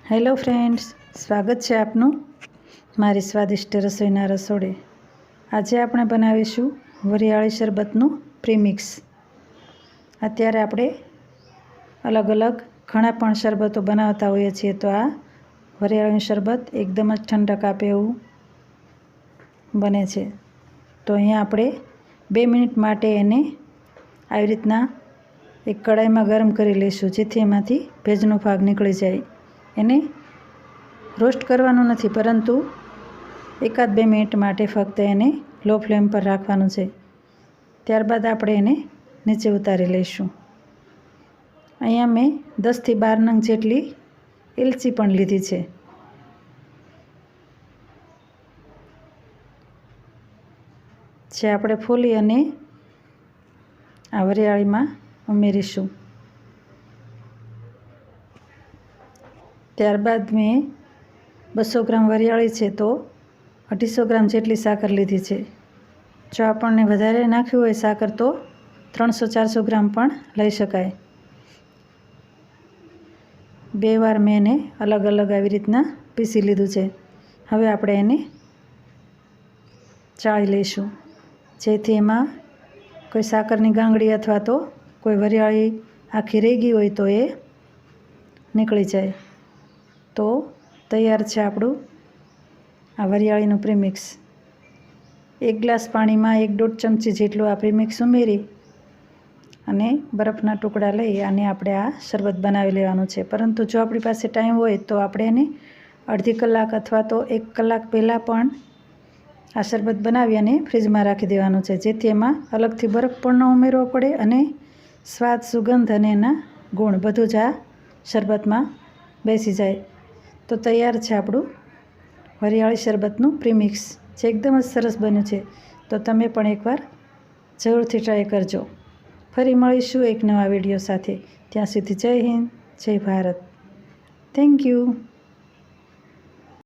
Hello friends, સ્વાગત છે આપનું મારી સ્વાદિષ્ટ રસોઈના રસોડે। આજે આપણે બનાવીશું વરિયાળી શરબતનું પ્રીમિક્સ। અત્યારે આપણે અલગ અલગ ઘણા પણ શરબતો બનાવતા હોઈએ છીએ, તો આ વરિયાળીનું શરબત એકદમ જ ઠંડક આપે એવું બને છે। તો અહીંયા આપણે 2 મિનિટ માટે એને આવી રીતના એક કડાઈમાં ગરમ કરી લઈશું, જેથી એમાંથી ભેજનો ભાગ નીકળી જાય। એને રોસ્ટ કરવાનું નથી, પરંતુ 1-2 મિનિટ માટે ફક્ત એને લો ફ્લેમ પર રાખવાનું છે। ત્યારબાદ આપણે એને નીચે ઉતારી લઈશું। અહીંયા મેં 10 થી 12 નંગ જેટલી એલચી પણ લીધી છે। જે આપણે ફોલી અને આ વરિયાળીમાં ઉમેરીશું। ત્યારબાદ મેં 200 ગ્રામ વરિયાળી છે, તો 250 ગ્રામ જેટલી સાકર લીધી છે। જો આપણને વધારે નાખ્યું હોય સાકર, તો 300-400 ગ્રામ પણ લઈ શકાય। 2 વાર મેં એને અલગ અલગ આવી રીતના પીસી લીધું છે। હવે આપણે એને ચાળી લઈશું, જેથી એમાં કોઈ સાકરની ગાંગડી અથવા તો કોઈ વરિયાળી આખી રહી ગઈ હોય તો એ નીકળી જાય। તો તૈયાર છે આપણું આ વરિયાળીનું પ્રીમિક્સ। 1 ગ્લાસ પાણીમાં 1-1.5 ચમચી જેટલું આ પ્રીમિક્સ ઉમેરી અને બરફના ટુકડા લઈ અને આપણે આ શરબત બનાવી લેવાનું છે। પરંતુ જો આપણી પાસે ટાઈમ હોય તો આપણે એને અડધી કલાક અથવા તો 1 કલાક પહેલાં પણ આ શરબત બનાવી અને ફ્રીજમાં રાખી દેવાનું છે, જેથી એમાં અલગથી બરફ પણ ન ઉમેરવો પડે અને સ્વાદ, સુગંધ અને એના ગુણ બધું જ આ શરબતમાં બેસી જાય। તો તૈયાર છે આપણું વરિયાળી શરબતનું પ્રીમિક્સ, જે એકદમ જ સરસ બન્યું છે। તો તમે પણ એકવાર જરૂરથી ટ્રાય કરજો। ફરી મળીશું એક નવા વિડીયો સાથે। ત્યાં સુધી જય હિન્દ, જય ભારત। Thank you.